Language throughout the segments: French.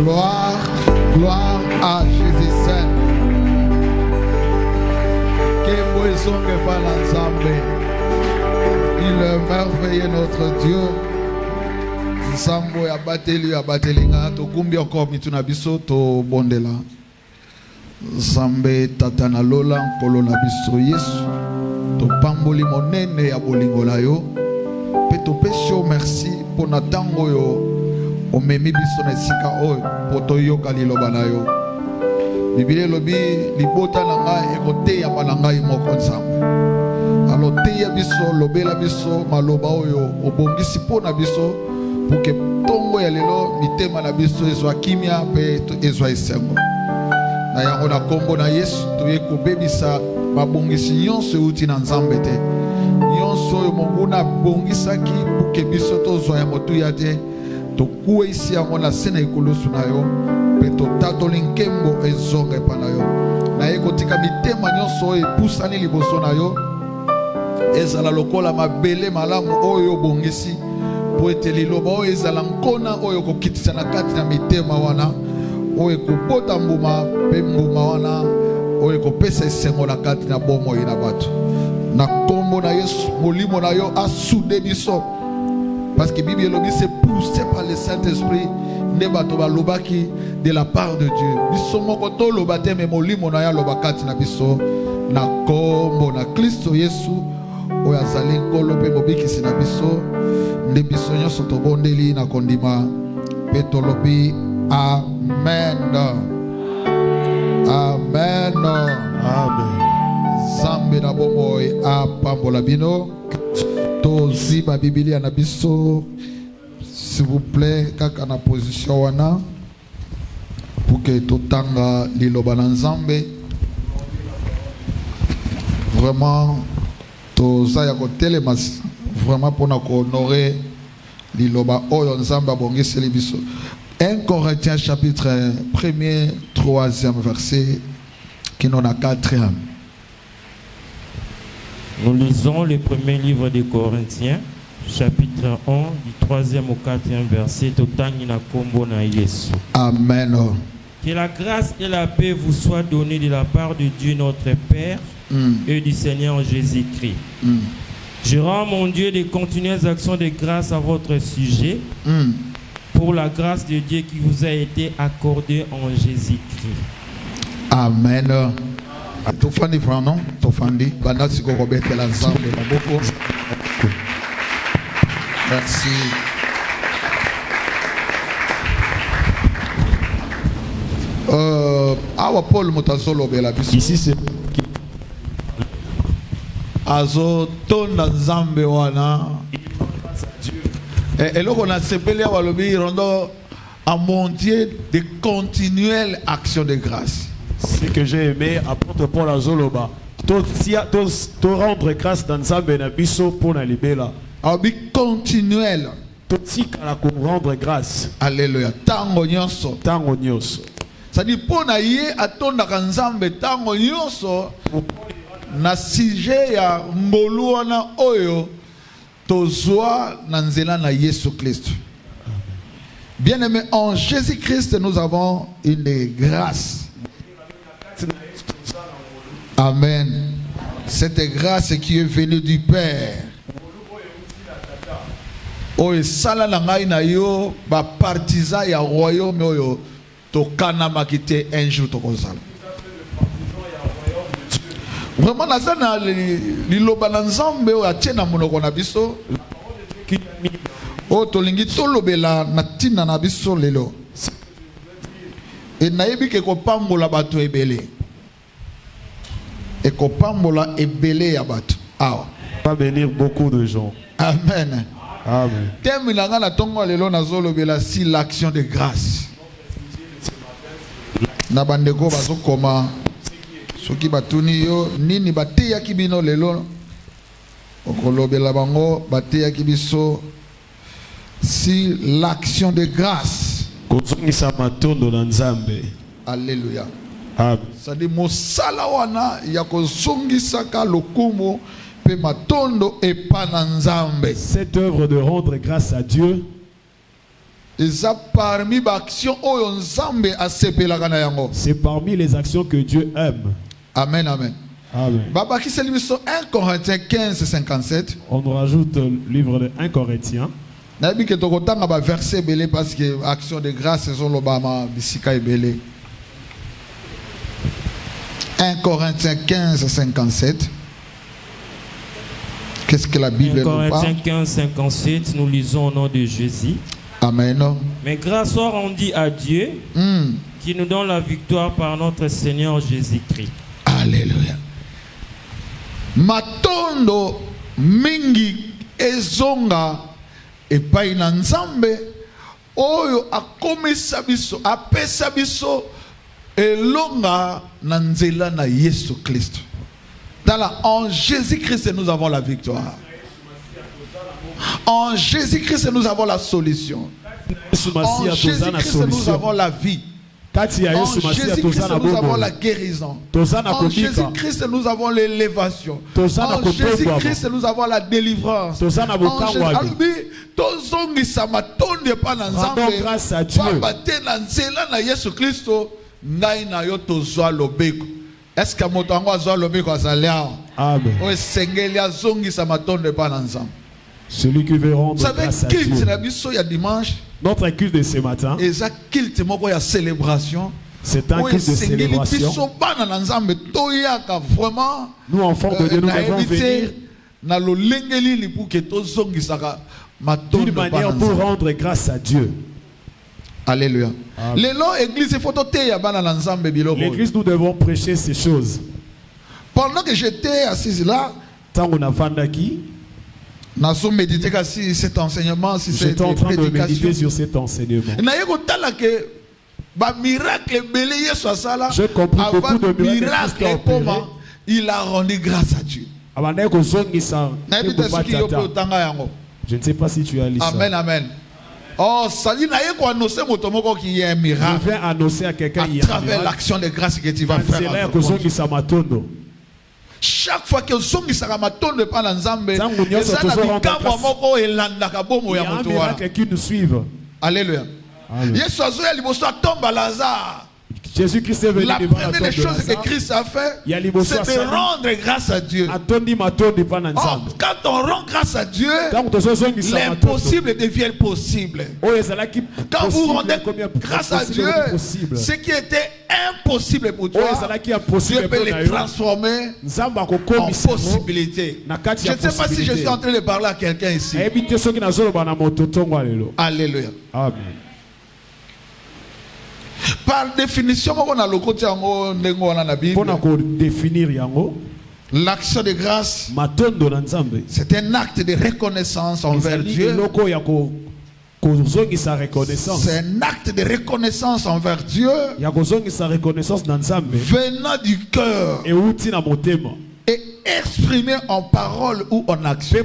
Gloire, gloire à Jésus Saint. Il est merveilleux notre Dieu. Nsambo ya bateli nga to kumbi encore mituna biso to bondela. Zambe tata na lola nkolo na biso Yesu. To pamboli monene ya bolingo na yo. Pe to pesio merci pour na tango yo. Omemi biso na sika oyo poto yoka liloba na yo. Biblia lobi libota na ngai ekote ya banangai moko nsambe. Alors teya biso lobela biso maloba oyo obongisi pona biso pour que tongo ya lelo mitema na biso ezwa kimia pe ezwa esengo. Na yango na kombo na Yesu toye kobebisa mabongisi nyonso euti na Nzambe te. Nyonso oyo Mungu na bongisaki pour que biso tozwa ya motuya te. Tokuwe isi yango na sena ikulusu na yo pe totatoli nkembo ezonga epa na yo. Na ye kotika mitema nyonso oyo epusani liboso na yo ezala lokola mabele malamu oyo bongisi po ete liloba oyo ezala nkona oyo kokitisa na kati na mitema wana oyo kopota mbuma pe mbuma wana oyo kopesa esengo na kati na bomoi na bato. Na kombo na Yesu molimo na yo asude biso parce que Bible lobi c'est poussé par le Saint-Esprit ne bato balobaki de la part de Dieu. Biso moko to lobate me molimo na ya lobakati na biso na kombo na Kristo Yesu oyo azali nkolo pe mobikisi na biso nde biso nyonso tobondeli na kondima pe tolobi amen. Amen. Amen. Zambe na bomoi apambola bino. Tozi ba Biblia na biso s'il vous plaît kaka na position wana pour que totanga liloba na Nzambe. Vraiment toza ya kotelema vraiment pour na honorer liloba oyo Nzambe abongiseli biso. 1 Corinthiens chapitre 1er 3e verset qui n'en a 4e. Nous lisons le premier livre des Corinthiens, chapitre 1, du 3e au 4e verset. Amen. Que la grâce et la paix vous soient données de la part de Dieu notre Père et du Seigneur Jésus-Christ. Je rends mon Dieu de continuelles actions de grâce à votre sujet pour la grâce de Dieu qui vous a été accordée en Jésus-Christ. Amen. Tofandi frano, tofandi. Banda siko kobete la Nzambe maboko. Merci. Awa Paul mutazolo bela biso. Ici c'est Azo tonda Nzambe wana. Eloko na sepele awa lobi rondo à mon Dieu de continuelles actions de grâce. ce que j'ai aimé, apôtre Paul Azoloba. To rendre grâce dans Nzambe na biso pour na libela. Abi continuel. To tikala ko rendre grâce. Alléluia. Tango nyonso. Tango nyonso. Ça dit pour na ye atonda Nzambe tango nyonso na sujet ya mbolu wana oyo tozwa na nzela na Yesu Christ. Bien-aimés, en Jésus-Christ nous avons une grâce. Amen. Cette grâce qui est venue du Père. Oye sala na ngai na yo ba partisan ya royaume oyo to kana makite un jour to kozala. Vraiment na sana liloba na Nzambe oyo atiena monoko na biso. O tolingi tolobela na tina na biso lelo. E nayebi ke kopambola bato ebele. Et kopambola ebele ya bato. Awa. Va bénir beaucoup de gens. Amen. Amen. Terminanga na tongo lelo na zolobela si l'action de grâce. Na bandeko bazo koma soki batuni yo nini bateya kibino lelo okolobela bango bateya kibiso si l'action de grâce. Kozongisa matondo na Nzambe. Alléluia. Amen. Ça dit mosala wana ya kozongisa ka lokumu pe matondo epa na Nzambe. Cette œuvre de rendre grâce à Dieu C'est parmi les actions que Dieu aime. Amen, amen. Amen. 1 Corinthiens 15, 57. On nous rajoute le livre de 1 Corinthiens. Verset belé parce que action de grâce c'est l'Obama bisika belé. 1 Corinthiens 15, 57. Qu'est-ce que la Bible 1 nous parle? Corinthiens 15, 57, nous lisons au nom de Jésus. Amen. Mais grâce soit rendue à Dieu qui nous donne la victoire par notre Seigneur Jésus-Christ. Alléluia. Matondo mingi ezonga epai na Nzambe oyo akomisa biso apesa biso elonga na nzela na Yesu Christ. En Jésus-Christ nous avons la victoire. En Jésus-Christ nous avons la solution. En Jésus-Christ nous avons la vie. En Jésus-Christ nous avons la guérison. En Jésus-Christ nous avons l'élévation. En Jésus-Christ nous avons la délivrance. Rendons grâce à Dieu. Est-ce que motango azwa lobeko azalea? Amen. O sengeli azongi sa matonde pa na Nzambe. Celui qui veut rendre grâce à Dieu. Vous savez, culte na biso ya dimanche. Notre culte de ce matin. Et ça culte moko ya célébration. C'est un culte de célébration. Biso bana na Nzambe toyaka vraiment. Nous enfants de Dieu nous devons venir na lo lengeli li pour que tozongi saka matonde d'une manière pour rendre grâce à Dieu. Alléluia. L'église, nous devons prêcher ces choses. Pendant que j'étais assis là, cet enseignement, j'étais en train de méditer sur cet enseignement. J'ai compris beaucoup de miracles. Il a rendu grâce à Dieu. Je ne sais pas si tu as lu ça. Amen, amen. Oh, ça dit qu'il y a un miracle. Je vais annoncer à quelqu'un à travers l'action de grâce que tu vas faire. Chaque fois que tu as matonde pas dans Nzambe, il y a un miracle qui nous suive. Alléluia. Jésus-Christ est venu. La première chose que Christ a fait, c'est de rendre grâce à Dieu. Quand on rend grâce à Dieu, l'impossible devient possible. Quand vous rendez grâce à Dieu, ce qui était impossible pour toi, Dieu peut le transformer en possibilité. Je ne sais pas si je suis en train de parler à quelqu'un ici. Alléluia. Amen. Par définition, l'action de grâce, c'est un acte de reconnaissance envers Dieu. C'est un acte de reconnaissance envers Dieu venant du cœur et exprimé en parole ou en action.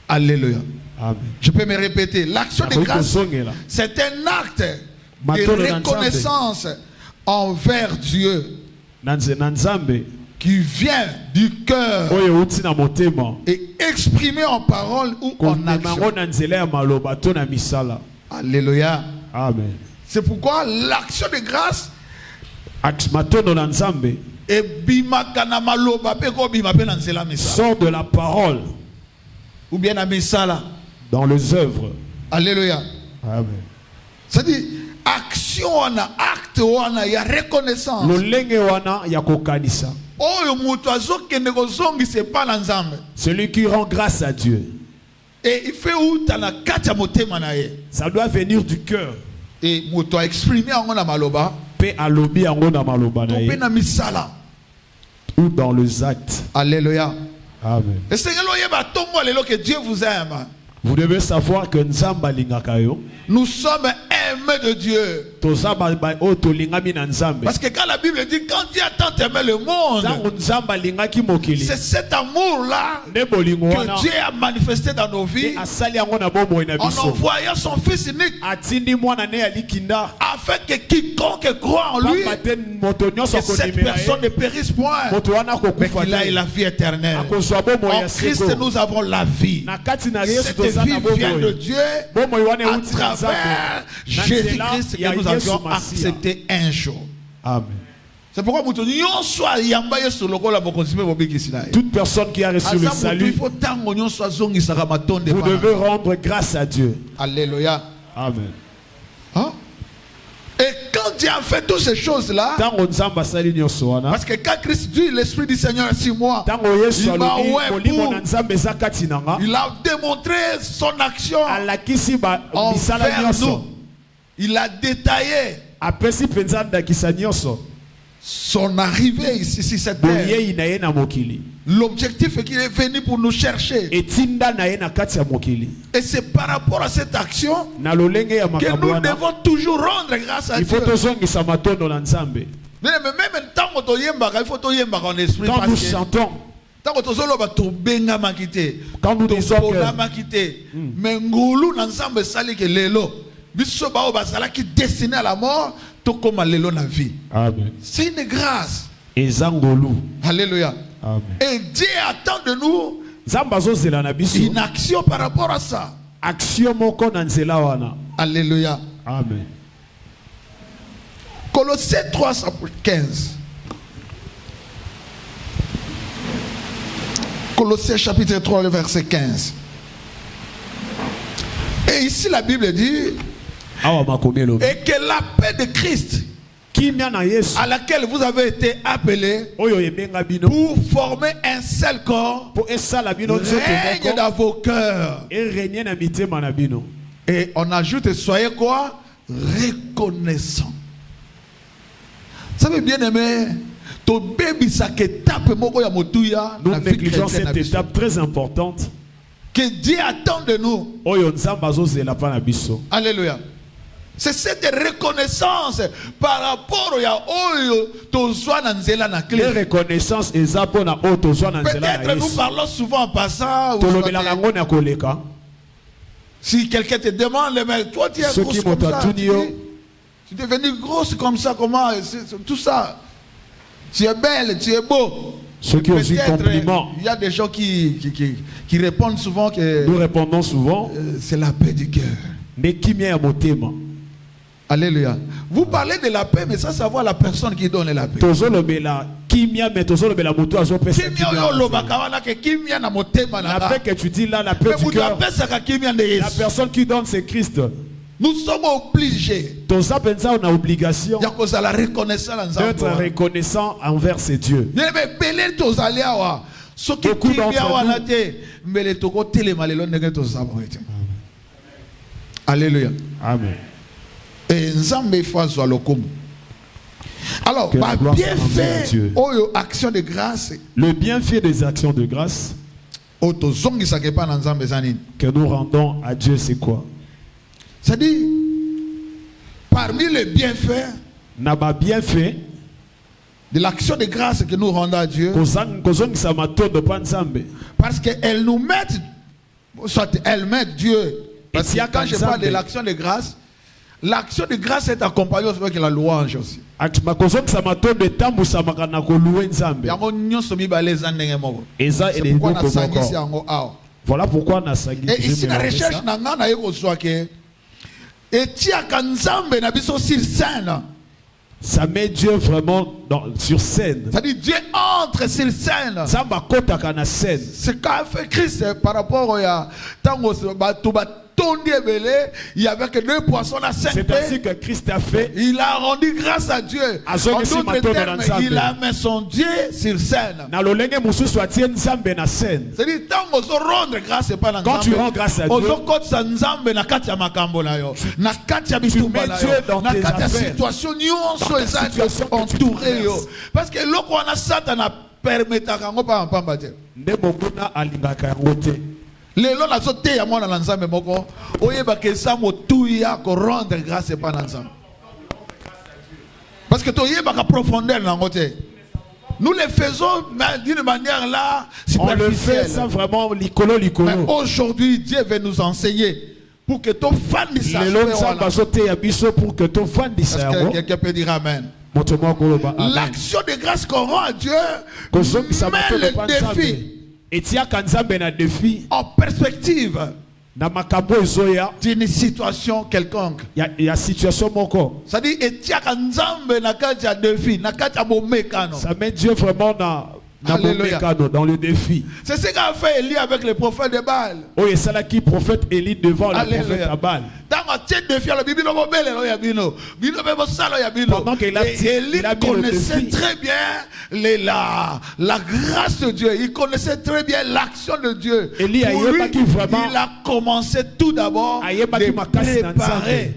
Alléluia. Amen. Je peux me répéter, l'action de grâce, c'est un acte de reconnaissance envers Dieu qui vient du cœur et exprimé en parole ou en action. Alléluia. Amen. C'est pourquoi l'action de grâce sort de la parole ou bien à misala dans les œuvres. Alléluia. Amen. C'est-à-dire, action, acte, il y a reconnaissance. Celui qui rend grâce à Dieu. Et il fait où ça doit venir du cœur. Et il exprimé en maloba. Ou dans les actes. Alléluia. Amen. Et c'est que Dieu vous aime. Vous devez savoir que nous sommes aimés de Dieu. Parce que quand la Bible dit quand Dieu a tant aimé le monde, c'est cet amour-là que Dieu a manifesté dans nos vies en envoyant son Fils unique afin que quiconque croit en lui, que cette personne ne périsse point, mais qu'il ait la vie éternelle. En Christ, nous avons la vie. Cette vie vient de Dieu à travers Jésus-Christ que nous avions accepté un jour. Amen. C'est pourquoi Toute personne qui a reçu le salut, vous devez rendre grâce à Dieu. Alléluia. Amen. Hein? Et quand Dieu a fait toutes ces choses-là, parce que quand Christ dit l'Esprit du Seigneur est sur moi, il a démontré son action envers nous. Il a détaillé son arrivée ici sur cette terre. L'objectif est qu'il est venu pour nous chercher. Et c'est par rapport à cette action que nous devons toujours rendre grâce à Dieu. Mais même tant que il faut en esprit. Quand nous chantons, quand nous mais ngulu n'ensemble sali que lelo biso ba obasala qui destiné à la mort to comme lelo na vie. Amen. C'est une grâce. Alléluia. Amen. Et Dieu attend de nous une action par rapport à ça. Alléluia. Amen. Colossiens 3:15. Colossiens chapitre 3, le verset 15. Et ici la Bible dit et que la paix de Christ à laquelle vous avez été appelés pour former un seul corps règne dans vos cœurs. Et on ajoute soyez quoi? Reconnaissant. Ça veut bien aimer. Nous négligeons cette étape très importante que Dieu attend de nous. Alléluia. C'est cette reconnaissance par rapport à reconnaissance. Peut-être nous parlons souvent en passant. Si quelqu'un te demande, mais toi tu es grosse comme ça, tu es devenu grosse comme ça, comment tout ça. Tu es belle, tu es beau. Ceux qui ont eu compliment. Il y a des gens qui répondent souvent que nous répondons souvent c'est la paix du cœur. Alléluia. Vous parlez de la paix, mais ça savoir la personne qui donne la paix. La paix que tu dis là, la paix du cœur. La personne qui donne c'est Christ. Nous sommes obligés d'être reconnaissant envers ces dieux. Alléluia. Amen. Et alors, bienfait, action de grâce. Le bienfait des actions de grâce que nous rendons à Dieu, c'est quoi? C'est-à-dire, parmi les bienfaits de l'action de grâce que nous rendons à Dieu, parce qu'elle nous met, soit elle met Dieu. Parce que quand je parle de l'action de grâce est accompagnée avec la louange aussi. Voilà pourquoi on a et ici la recherche et ça met Dieu vraiment sur scène. C'est-à-dire Dieu entre sur scène. C'est quand fait Christ par rapport à il y avait que 2 poissons à 5 c'est ainsi que Christ a fait. Il a rendu grâce à Dieu. En d'autres termes, il a mis son Dieu sur scène. C'est-à-dire, quand tu rends grâce à Dieu, tu mets Dieu dans tes affaires. Parce que l'eau a Satan permet à les gens la sauté à moi dans l'ensemble moko oyeba que ça motuya ko rendre grâce pas ensemble parce que toyeba ka profondeur na ngote nous le faisons d'une manière là superficielle. On le fait sans vraiment licolo. Mais aujourd'hui Dieu veut nous enseigner pour que ton fan de ça lelo nzambe azoteya biso pour que tofandisa Est-ce que yango. quelqu'un peut dire Amen? Moto moko koloba amen. L'action de grâce qu'on rend à Dieu Kozongisa met matolo pa le nzambe défi etiaka nzambe na défi en perspective na makambo ezoya d'une situation quelconque. ya situation moko. C'est-à-dire, etiaka nzambe na kati ya défi, na kati ya bomekano. Ça met Dieu vraiment dans Alléluia. dans le défi. C'est ce qu'a fait Élie avec les prophètes de Baal. Oh, et ça là qui prophète Élie devant le Alléluia. prophète Abal. Pendant qu'il a- Élie il a mis le connaissait défi. très bien la grâce de Dieu. Il connaissait très bien l'action de Dieu. Élie a Pour yeba lui, qui vraiment- il a commencé tout d'abord A yeba qui de makasi na préparer nzambe.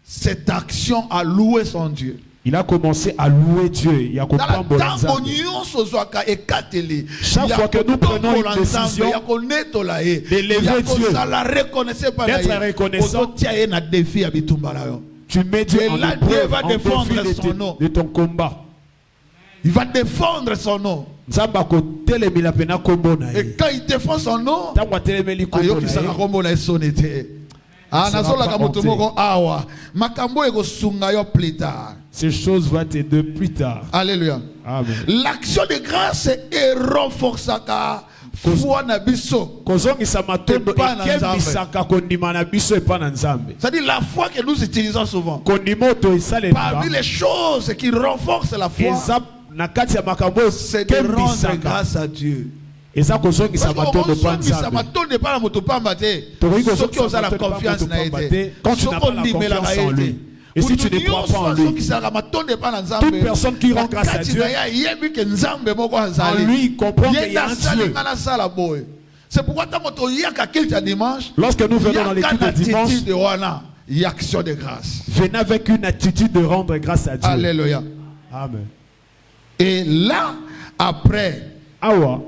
cette action à louer son Dieu. Il a commencé à louer Dieu. Il y a Dans la compris tango nyonso zwaka ekateli. Chaque Ya fois que nous prenons kotombola une nzambe, décision ya konetola ye, d'élever ya Dieu, kozala reconnaissant par d'être ye, reconnaissant, ozotia ye na défi ya bitumba na yo. tu mets Dieu Et en là, épreuve, Dieu va en défendre défi son nom. de ton combat. Il va défendre son nom. Nzambe akotelemela pena kombo na Et ye. quand il défend son nom, Ntango atelemeli kombo na ayokisaka ye, kombo na ye soni te. Ah, Ça nazolaka va pas moto honter. moko awa. Makambo ekosunga yo plus tard. ces choses vont t'aider plus tard. Alléluia. Amen. L'action de grâce est renforçaka foi na biso. Kozongisa matondo Epa na ekebisaka kondima na biso epa na nzambe. C'est-à-dire la foi que nous utilisons souvent. Kondima oto esalemaka. Parmi les choses qui renforcent la foi, Eza na kati ya makambo c'est de rendre ekebisaka. grâce à Dieu. Eza kozongisa matondo pa nzambe. Soki oza la confiance na ye te, Quand tu n'as pas la confiance en lui, et si tu ne crois pas en lui, toute personne qui rend grâce à Dieu, en lui, il comprend qu'il y a un Dieu. C'est pourquoi dimanche, Lorsque nous venons dans l'équipe de dimanche, il y a action de grâce. venez avec une attitude de rendre grâce à Dieu. Alléluia. Amen. Et là, après, Awa,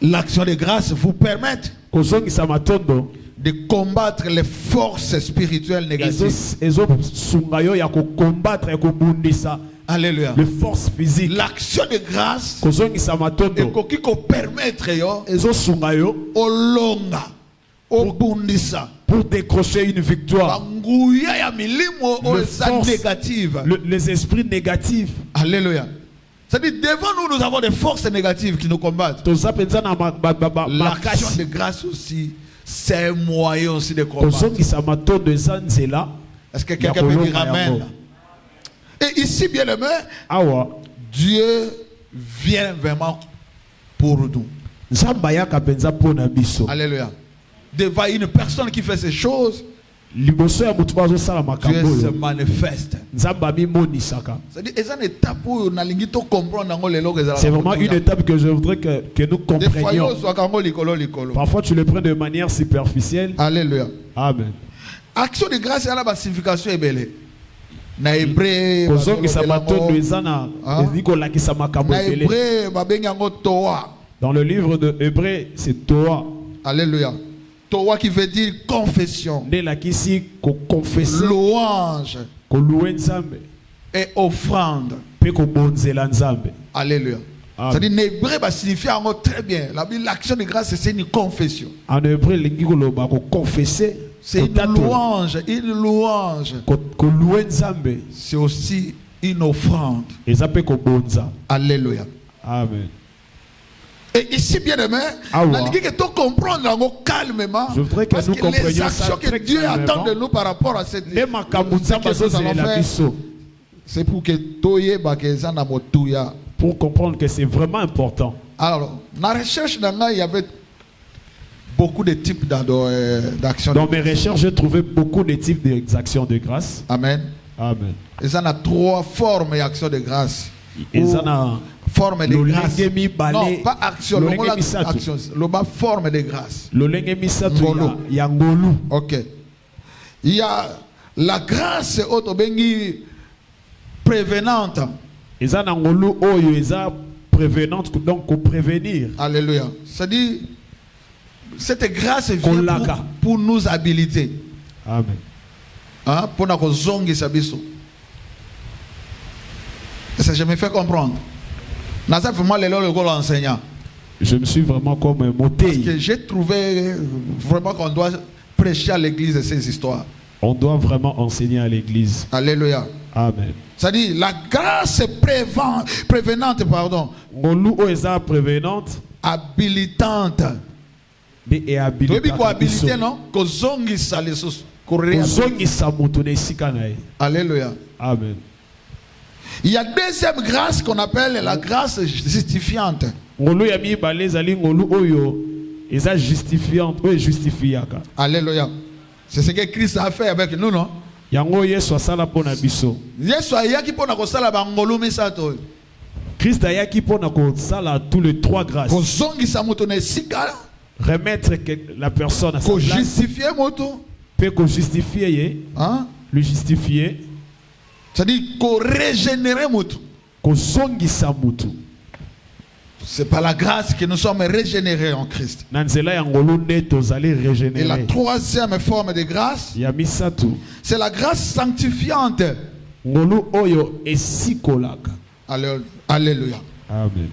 l'action de grâce vous permet kozongisa matondo, de combattre les forces spirituelles négatives. ezosunga yo ya combattre, ya kobundisa Alléluia. les forces physiques. L'action de grâce Kozongisa matondo, ekoki ko permettre yo ezosunga yo olonga obundisa pour décrocher une victoire. banguya ya milimo Le oza force- négative. Les esprits négatifs. Alléluia. C'est-à-dire devant nous, nous avons des forces négatives qui nous combattent. Toza penza na L'action de makasi. grâce aussi, c'est un moyen aussi de combattre. Kozongisa matondo eza nzela. Est-ce que quelqu'un peut dire Amen? Et ici, bien aimé, Awa, Dieu vient vraiment pour nous. nzamba yaka penza pona biso. Alléluia. Devant une personne qui fait ces choses, Liboso ya mutu bazosala Dieu makambo se yo. manifeste. Nzamba mimonisaka. C'est-à-dire, c'est une étape où on a l'inguito comprendre. C'est vraiment une étape que je voudrais que nous Des fois, comprenions. Parfois tu le prends de manière superficielle. Alléluia. Amen. Action de grâce, il y a la signification ébélée. Na hébreu, Kozongisa matondo eza na Ah. eziko lakisa makambo na ebele. hébreu, babengango Toa. Dans le livre de Hébreux, c'est Toa. Alléluia. Toa qui veut dire confession, Nde lakisi ko confesser, louange ko louer nzambe, et offrande. pe ko bonzela nzambe. Alléluia. Amen. C'est-à-dire, na hébreu, ça signifie encore très bien. L'action de grâce, c'est une confession. En hébreu, lingi koloba ko confesser, C'est une louange, une louange. ko louer nzambe, C'est aussi une offrande. eza pe ko bonza. Alléluia. Amen. Et ici, bien aimé, Ah ouais. on dit que tu comprends calmement. Je voudrais que parce nous que les comprenions actions ça que très Dieu calmement. attend de nous par rapport à cette Ne makambo ce nzambe que nous allons azozelela faire, biso, c'est pour que toye bakeza na motuya. pour comprendre que c'est vraiment important. Alors, dans la recherche d'Anga, il y avait beaucoup de types d'actions. Dans mes recherches, j'ai trouvé beaucoup de types d'actions de grâce. Amen. Amen. Et ça a 3 formes d'actions de grâce. Et Ou ça na forme de grâce. lolenge mibale, Non, pas action. lolenge misatu. Action. Loba forme de grâce. lolenge misatu Ngolu. ya ngolu. Ok. Il y a la grâce autobengi prévenante. Eza na ngolu oyo eza prévenante, donc pour prévenir. Alléluia. C'est-à-dire, cette grâce vient Kolaka. pour nous habiliter. Amen. Hein, pour nous zongi sabiso. Et ça, je me fais comprendre. Nasa vraiment les enseignant. Je me suis vraiment comme Parce moté. que j'ai trouvé vraiment qu'on doit prêcher à l'église ces histoires. On doit vraiment enseigner à l'église. Alléluia. Amen. C'est-à-dire la grâce prévenante, pardon. Prévenante. Habilitante. Et habilitante. Habilité, non? Alléluia. Amen. Il y a deuxième grâce qu'on appelle la grâce justifiante. Alléluia. C'est ce que Christ a fait avec nous, non? Christ a yaki pona ko sala tous les trois grâces. Remettre la personne à sa place. Justifier moto. Peut qu'on justifier, le justifier. C'est-à-dire qu'on régénérer moto. Qu'on songisa moto. C'est par la grâce que nous sommes régénérés en Christ. Et la troisième forme de grâce, c'est la grâce sanctifiante. Alléluia. Alléluia. Amen.